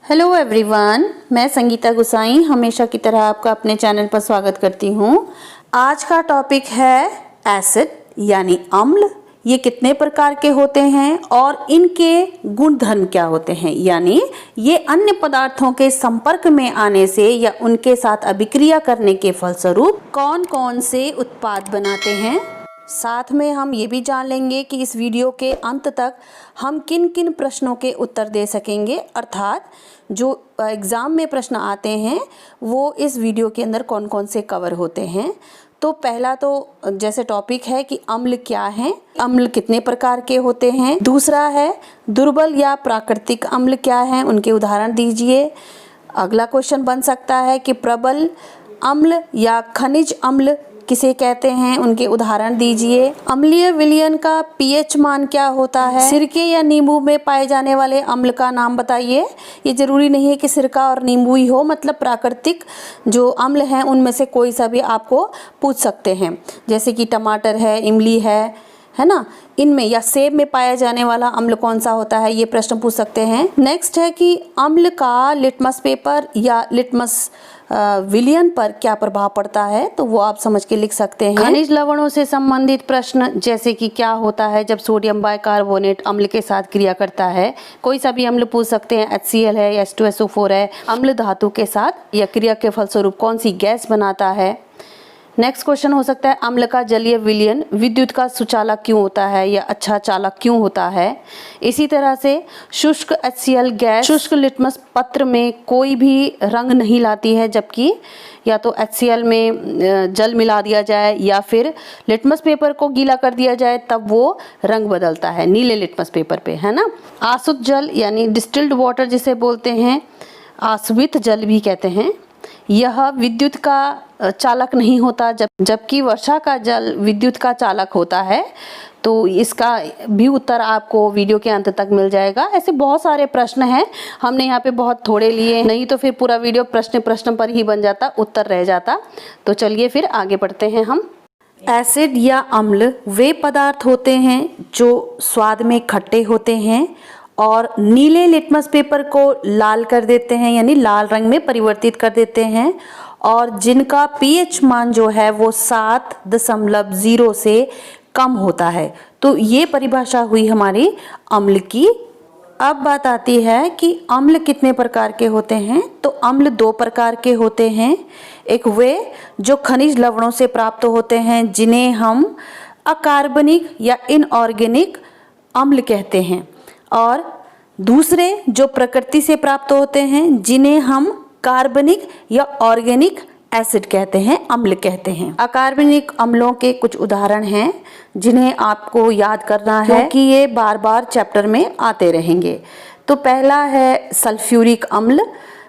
Hello everyone, मैं संगीता गुसाई हमेशा की तरह आपका अपने चैनल पर स्वागत करती हूँ। आज का टॉपिक है एसिड यानी अम्ल। ये कितने प्रकार के होते हैं और इनके गुणधर्म क्या होते हैं, यानी ये अन्य पदार्थों के संपर्क में आने से या उनके साथ अभिक्रिया करने के फलस्वरूप कौन कौन से उत्पाद बनाते हैं। साथ में हम ये भी जान लेंगे कि इस वीडियो के अंत तक हम किन किन प्रश्नों के उत्तर दे सकेंगे, अर्थात जो एग्ज़ाम में प्रश्न आते हैं वो इस वीडियो के अंदर कौन कौन से कवर होते हैं। तो पहला तो जैसे टॉपिक है कि अम्ल क्या है, अम्ल कितने प्रकार के होते हैं। दूसरा है दुर्बल या प्राकृतिक अम्ल क्या है, उनके उदाहरण दीजिए। अगला क्वेश्चन बन सकता है कि प्रबल अम्ल या खनिज अम्ल किसे कहते हैं, उनके उदाहरण दीजिए। अम्लीय विलयन का पीएच मान क्या होता है। सिरके या नींबू में पाए जाने वाले अम्ल का नाम बताइए। ये जरूरी नहीं है कि सिरका और नींबू ही हो, मतलब प्राकृतिक जो अम्ल हैं उनमें से कोई सा भी आपको पूछ सकते हैं, जैसे कि टमाटर है, इमली है ना, इनमें या सेब में पाया जाने वाला अम्ल कौन सा होता है, ये प्रश्न पूछ सकते हैं। नेक्स्ट है कि अम्ल का लिटमस पेपर या लिटमस विलयन पर क्या प्रभाव पड़ता है, तो वो आप समझ के लिख सकते हैं। खनिज लवणों से संबंधित प्रश्न जैसे कि क्या होता है जब सोडियम बाइकार्बोनेट अम्ल के साथ क्रिया करता है, कोई सा भी अम्ल पूछ सकते हैं, HCl है या H2SO4 है, अम्ल धातु के साथ या क्रिया के फलस्वरूप कौन सी गैस बनाता है। नेक्स्ट क्वेश्चन हो सकता है अम्ल का जलीय विलयन विद्युत का सुचालक क्यों होता है या अच्छा चालक क्यों होता है। इसी तरह से शुष्क HCl गैस शुष्क लिटमस पत्र में कोई भी रंग नहीं लाती है, जबकि या तो HCl में जल मिला दिया जाए या फिर लिटमस पेपर को गीला कर दिया जाए तब वो रंग बदलता है नीले लिटमस पेपर पे, है ना। आसुत जल यानी डिस्टिल्ड वाटर जिसे बोलते हैं, आसवित जल भी कहते हैं, यह विद्युत का चालक नहीं होता, जबकि वर्षा का जल विद्युत का चालक होता है। तो इसका भी उत्तर आपको वीडियो के अंत तक मिल जाएगा। ऐसे बहुत सारे प्रश्न हैं, हमने यहाँ पे बहुत थोड़े लिए, नहीं तो फिर पूरा वीडियो प्रश्न पर ही बन जाता, उत्तर रह जाता। तो चलिए फिर आगे बढ़ते हैं हम। एसिड या अम्ल वे पदार्थ होते हैं जो स्वाद में खट्टे होते हैं और नीले लिटमस पेपर को लाल कर देते हैं, यानी लाल रंग में परिवर्तित कर देते हैं, और जिनका पीएच मान जो है वो 7.0 से कम होता है। तो ये परिभाषा हुई हमारी अम्ल की। अब बात आती है कि अम्ल कितने प्रकार के होते हैं। तो अम्ल 2 प्रकार के होते हैं। एक वे जो खनिज लवणों से प्राप्त होते हैं जिन्हें हम अकार्बनिक या इनऑर्गेनिक अम्ल कहते हैं, और दूसरे जो प्रकृति से प्राप्त होते हैं जिन्हें हम कार्बनिक या ऑर्गेनिक एसिड कहते हैं, अम्ल कहते हैं। अकार्बनिक अम्लों के कुछ उदाहरण हैं जिन्हें आपको याद करना है क्योंकि ये बार बार चैप्टर में आते रहेंगे। तो पहला है सल्फ्यूरिक अम्ल,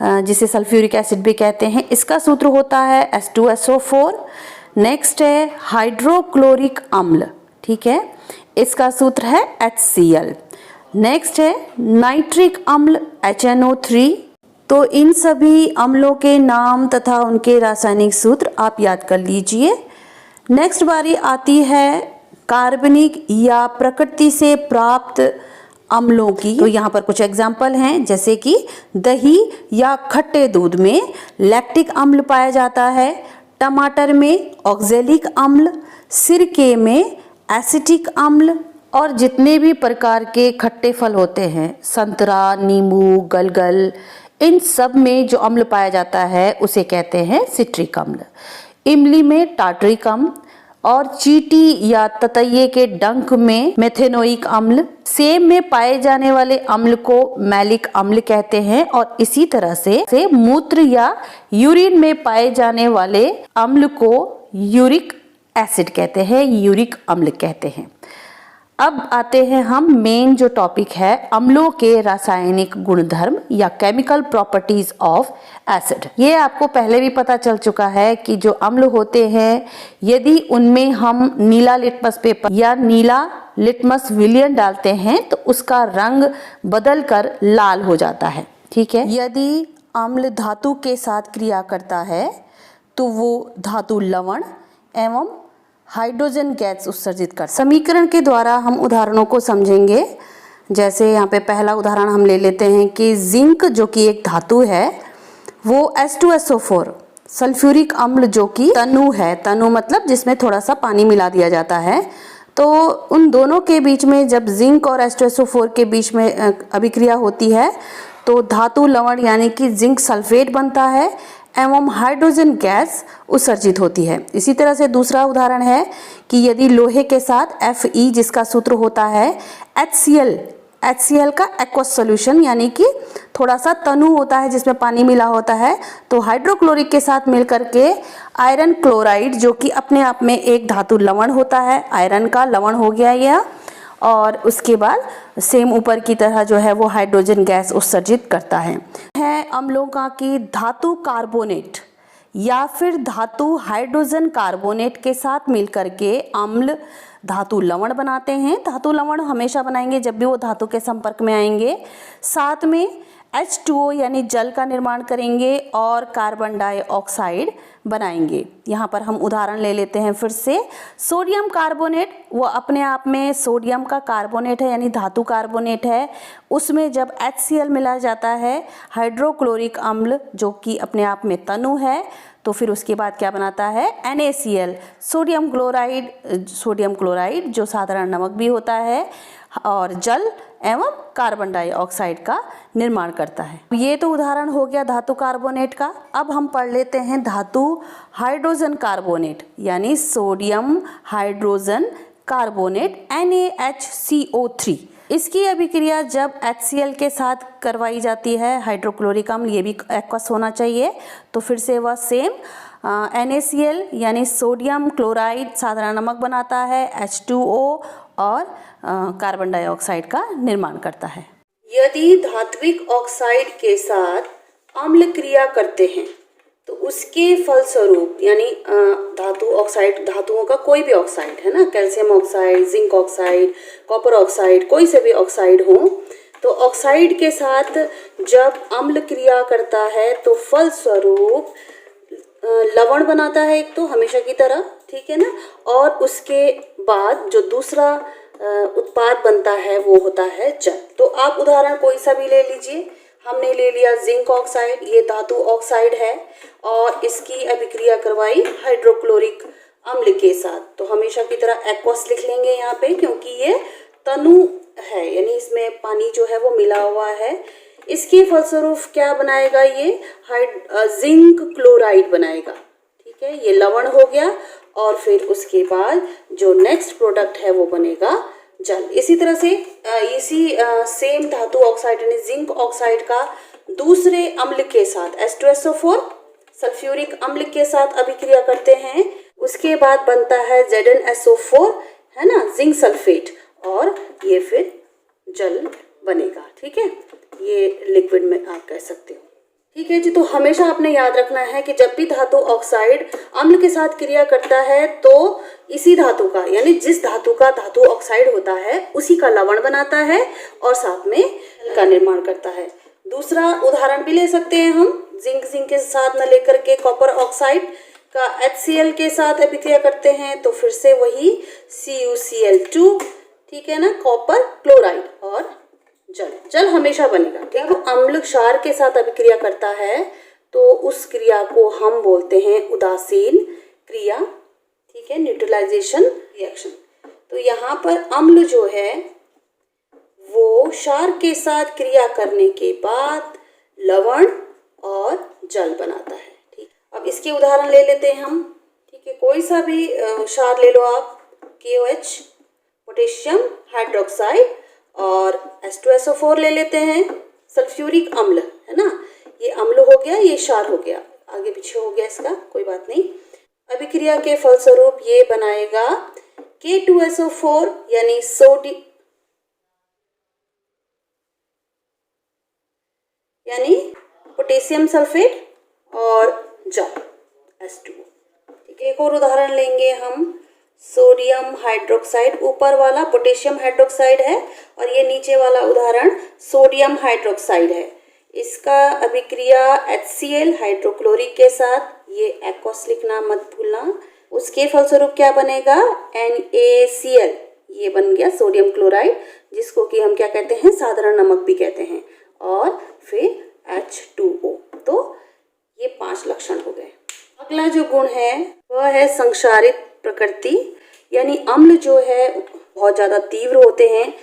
जिसे सल्फ्यूरिक एसिड भी कहते हैं, इसका सूत्र होता है H2SO4। नेक्स्ट है हाइड्रोक्लोरिक अम्ल, ठीक है, इसका सूत्र है HCl। नेक्स्ट है नाइट्रिक अम्ल HNO3। तो इन सभी अम्लों के नाम तथा उनके रासायनिक सूत्र आप याद कर लीजिए। नेक्स्ट बारी आती है कार्बनिक या प्रकृति से प्राप्त अम्लों की। तो यहाँ पर कुछ एग्जाम्पल हैं, जैसे कि दही या खट्टे दूध में लैक्टिक अम्ल पाया जाता है, टमाटर में ऑक्जेलिक अम्ल, सिरके में एसिटिक अम्ल, और जितने भी प्रकार के खट्टे फल होते हैं, संतरा, नींबू, गलगल, इन सब में जो अम्ल पाया जाता है उसे कहते हैं सिट्रिक अम्ल। इमली में टार्टरिक अम्ल, और चींटी या ततैये के डंक में मेथेनोइक अम्ल। सेब में पाए जाने वाले अम्ल को मैलिक अम्ल कहते हैं, और इसी तरह से मूत्र या यूरिन में पाए जाने वाले अम्ल को यूरिक एसिड कहते हैं, यूरिक अम्ल कहते हैं। अब आते हैं हम मेन जो टॉपिक है अम्लों के रासायनिक गुणधर्म या केमिकल प्रॉपर्टीज ऑफ एसिड। ये आपको पहले भी पता चल चुका है कि जो अम्ल होते हैं यदि उनमें हम नीला लिटमस पेपर या नीला लिटमस विलयन डालते हैं तो उसका रंग बदल कर लाल हो जाता है, ठीक है। यदि अम्ल धातु के साथ क्रिया करता है तो वो धातु लवण एवं हाइड्रोजन गैस उत्सर्जित कर। समीकरण के द्वारा हम उदाहरणों को समझेंगे। जैसे यहाँ पे पहला उदाहरण हम ले लेते हैं कि जिंक जो कि एक धातु है वो H2SO4 सल्फ्यूरिक अम्ल जो कि तनु है, तनु मतलब जिसमें थोड़ा सा पानी मिला दिया जाता है, तो उन दोनों के बीच में जब जिंक और H2SO4 के बीच में अभिक्रिया होती है तो धातु लवण यानी कि जिंक सल्फेट बनता है एवं हाइड्रोजन गैस उत्सर्जित होती है। इसी तरह से दूसरा उदाहरण है कि यदि लोहे के साथ Fe जिसका सूत्र होता है HCl का एक्वस सॉल्यूशन यानी कि थोड़ा सा तनु होता है जिसमें पानी मिला होता है, तो हाइड्रोक्लोरिक के साथ मिलकर के आयरन क्लोराइड जो कि अपने आप में एक धातु लवण होता है, आयरन का लवण हो गया यह, और उसके बाद सेम ऊपर की तरह जो है वो हाइड्रोजन गैस उत्सर्जित करता है। अम्लों का कि धातु कार्बोनेट या फिर धातु हाइड्रोजन कार्बोनेट के साथ मिलकर के अम्ल धातु लवण बनाते हैं। धातु लवण हमेशा बनाएंगे जब भी वो धातु के संपर्क में आएंगे। साथ में H2O यानी जल का निर्माण करेंगे और कार्बन डाइऑक्साइड बनाएंगे। यहाँ पर हम उदाहरण ले लेते हैं फिर से। सोडियम कार्बोनेट वो अपने आप में सोडियम का कार्बोनेट है यानी धातु कार्बोनेट है, उसमें जब HCl मिला जाता है हाइड्रोक्लोरिक अम्ल जो कि अपने आप में तनु है, तो फिर उसके बाद क्या बनाता है NaCl सोडियम क्लोराइड जो साधारण नमक भी होता है और जल एवं कार्बन डाइऑक्साइड का निर्माण करता है। ये तो उदाहरण हो गया धातु कार्बोनेट का। अब हम पढ़ लेते हैं धातु हाइड्रोजन कार्बोनेट यानी सोडियम हाइड्रोजन कार्बोनेट NaHCO3। इसकी अभिक्रिया जब HCl के साथ करवाई जाती है हाइड्रोक्लोरिक अम्ल, ये भी एक्वस होना चाहिए, तो फिर से वह सेम NaCl यानी सोडियम क्लोराइड साधारण नमक बनाता है, H2O और कार्बन डाइऑक्साइड का निर्माण करता है। यदि धात्विक ऑक्साइड के साथ अम्ल क्रिया करते हैं तो उसके फलस्वरूप यानी धातु ऑक्साइड, धातुओं का कोई भी ऑक्साइड है ना, calcium oxide, zinc oxide, copper oxide, कोई से भी ऑक्साइड हो, तो ऑक्साइड के साथ जब अम्ल क्रिया करता है तो फलस्वरूप लवण बनाता है एक तो हमेशा की तरह, ठीक है ना, और उसके बाद जो दूसरा उत्पाद बनता है वो होता है जल। तो आप उदाहरण कोई सा भी ले लीजिए। हमने ले लिया जिंक ऑक्साइड, ये धातु ऑक्साइड है और इसकी अभिक्रिया करवाई हाइड्रोक्लोरिक अम्ल के साथ, तो हमेशा की तरह एक्वस लिख लेंगे यहाँ पे क्योंकि ये तनु है यानी इसमें पानी जो है वो मिला हुआ है। इसके फलस्वरूप क्या बनाएगा ये जिंक क्लोराइड बनाएगा, ठीक है, ये लवण हो गया और फिर उसके बाद जो नेक्स्ट प्रोडक्ट है वो बनेगा जल। इसी तरह से इसी सेम धातु ऑक्साइड यानी जिंक ऑक्साइड का दूसरे अम्ल के साथ H2SO4 सल्फ्यूरिक अम्ल के साथ अभिक्रिया करते हैं, उसके बाद बनता है ZnSO4 है ना, जिंक सल्फेट, और ये फिर जल बनेगा, ठीक है, ये लिक्विड में आप कह सकते हो, ठीक है जी। तो हमेशा आपने याद रखना है कि जब भी धातु ऑक्साइड अम्ल के साथ क्रिया करता है तो इसी धातु का यानी जिस धातु का धातु ऑक्साइड होता है उसी का लवण बनाता है और साथ में जल का निर्माण करता है। दूसरा उदाहरण भी ले सकते हैं हम, जिंक के साथ न लेकर के कॉपर ऑक्साइड का HCl के साथ अभिक्रिया करते हैं तो फिर से वही CuCl2, ठीक है ना, कॉपर क्लोराइड और जल हमेशा बनेगा, ठीक है। अम्ल क्षार के साथ अभिक्रिया करता है तो उस क्रिया को हम बोलते हैं उदासीन क्रिया, ठीक है, न्यूट्रलाइजेशन रिएक्शन। तो यहाँ पर अम्ल जो है वो क्षार के साथ क्रिया करने के बाद लवण और जल बनाता है, ठीक। अब इसके उदाहरण ले लेते हैं हम, ठीक है, कोई सा भी क्षार ले लो आप, KOH पोटेशियम हाइड्रोक्साइड और H2SO4 ले लेते हैं, सल्फ्यूरिक अम्ल है ना, ये अम्ल हो गया, ये क्षार हो गया, आगे पीछे हो गया इसका, कोई बात नहीं। अभिक्रिया के फलस्वरूप ये बनाएगा K2SO4 यानी पोटेशियम सल्फेट और जल H2O, ठीक है। एक और उदाहरण लेंगे हम, सोडियम हाइड्रोक्साइड, ऊपर वाला पोटेशियम हाइड्रोक्साइड है और ये नीचे वाला उदाहरण सोडियम हाइड्रोक्साइड है। इसका अभिक्रिया HCl हाइड्रोक्लोरिक के साथ, ये एक्वस लिखना मत भूलना, उसके फलस्वरूप क्या बनेगा NaCl, ये बन गया सोडियम क्लोराइड जिसको कि हम क्या कहते हैं, साधारण नमक भी कहते हैं, और फिर H2O। तो ये 5 लक्षण हो गए। अगला जो गुण है वह है संक्षारित प्रकृति, यानी अम्ल जो है बहुत ज़्यादा तीव्र होते हैं।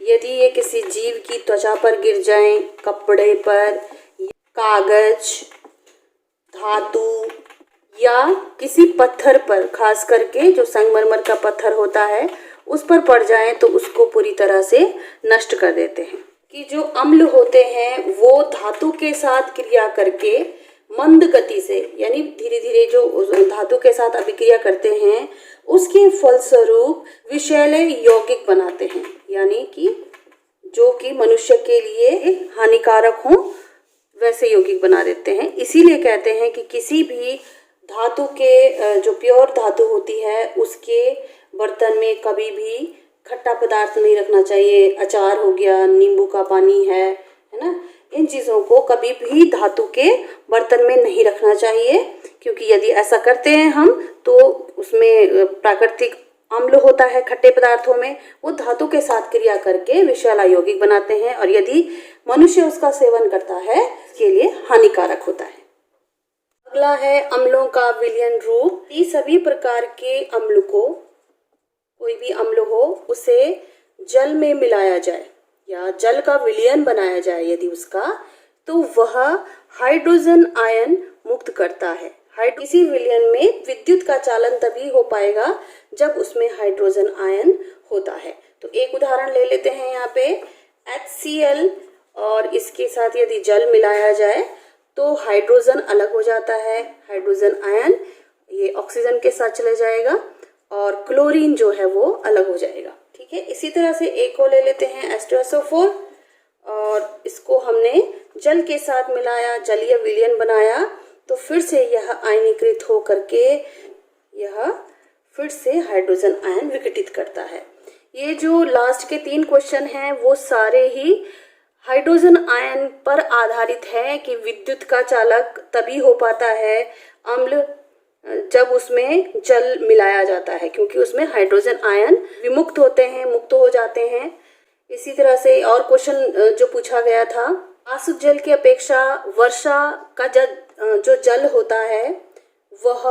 यदि ये किसी जीव की त्वचा पर गिर जाएं, कपड़े पर, कागज, धातु या किसी पत्थर पर, खास करके जो संगमरमर का पत्थर होता है उस पर पड़ जाएं तो उसको पूरी तरह से नष्ट कर देते हैं। कि जो अम्ल होते हैं वो धातु के साथ क्रिया करके मंद गति से, यानी धीरे धीरे जो धातु के साथ अभिक्रिया करते हैं उसके फलस्वरूप विषैले यौगिक बनाते हैं, यानी कि जो कि मनुष्य के लिए हानिकारक हो वैसे यौगिक बना देते हैं। इसीलिए कहते हैं कि किसी भी धातु के, जो प्योर धातु होती है उसके बर्तन में कभी भी खट्टा पदार्थ नहीं रखना चाहिए। अचार हो गया, नींबू का पानी है ना, इन चीज़ों को कभी भी धातु के बर्तन में नहीं रखना चाहिए, क्योंकि यदि ऐसा करते हैं हम तो उसमें प्राकृतिक अम्ल होता है खट्टे पदार्थों में, वो धातु के साथ क्रिया करके विषैला यौगिक बनाते हैं, और यदि मनुष्य उसका सेवन करता है इसके लिए हानिकारक होता है। अगला है अम्लों का विलयन रूप। ये सभी प्रकार के अम्ल को, कोई भी अम्ल हो उसे जल में मिलाया जाए या जल का विलयन बनाया जाए यदि उसका, तो वह हाइड्रोजन आयन मुक्त करता है। किसी विलयन में विद्युत का चालन तभी हो पाएगा जब उसमें हाइड्रोजन आयन होता है। तो एक उदाहरण ले लेते हैं यहाँ पे, HCl और इसके साथ यदि जल मिलाया जाए तो हाइड्रोजन अलग हो जाता है, हाइड्रोजन आयन ये ऑक्सीजन के साथ चले जाएगा और क्लोरीन जो है वो अलग हो जाएगा। ठीक है, इसी तरह से एक को ले लेते हैं H2SO4, और इसको हमने जल के साथ मिलाया, जलीय विलयन बनाया, तो फिर से यह आयनीकृत हो करके यह फिर से हाइड्रोजन आयन विघटित करता है। ये जो लास्ट के 3 क्वेश्चन हैं वो सारे ही हाइड्रोजन आयन पर आधारित है कि विद्युत का चालक तभी हो पाता है अम्ल जब उसमें जल मिलाया जाता है, क्योंकि उसमें हाइड्रोजन आयन विमुक्त होते हैं, मुक्त हो जाते हैं। इसी तरह से और क्वेश्चन जो पूछा गया था, आसुत जल की अपेक्षा वर्षा का जो जल होता है वह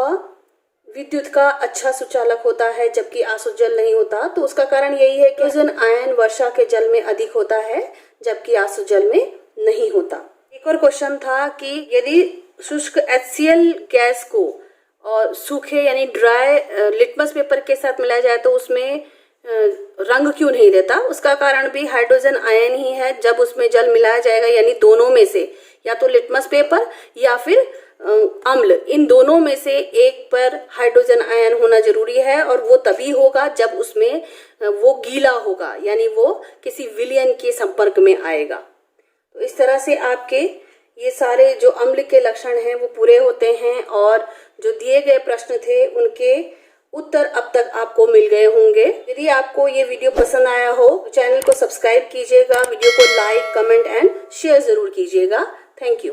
विद्युत का अच्छा सुचालक होता है, जबकि आसुत जल नहीं होता। तो उसका कारण यही है कि हाइड्रोजन आयन वर्षा के जल में अधिक होता है जबकि आसुत जल में नहीं होता। एक और क्वेश्चन था कि यदि शुष्क HCl गैस को और सूखे यानी ड्राई लिटमस पेपर के साथ मिलाया जाए तो उसमें रंग क्यों नहीं देता। उसका कारण भी हाइड्रोजन आयन ही है। जब उसमें जल मिलाया जाएगा, यानी दोनों में से, या तो लिटमस पेपर या फिर अम्ल, इन दोनों में से एक पर हाइड्रोजन आयन होना जरूरी है, और वो तभी होगा जब उसमें वो गीला होगा, यानी वो किसी विलयन के संपर्क में आएगा। तो इस तरह से आपके ये सारे जो अम्ल के लक्षण हैं वो पूरे होते हैं, और जो दिए गए प्रश्न थे उनके उत्तर अब तक आपको मिल गए होंगे। यदि आपको ये वीडियो पसंद आया हो तो चैनल को सब्सक्राइब कीजिएगा, वीडियो को लाइक, कमेंट एंड शेयर जरूर कीजिएगा। Thank you.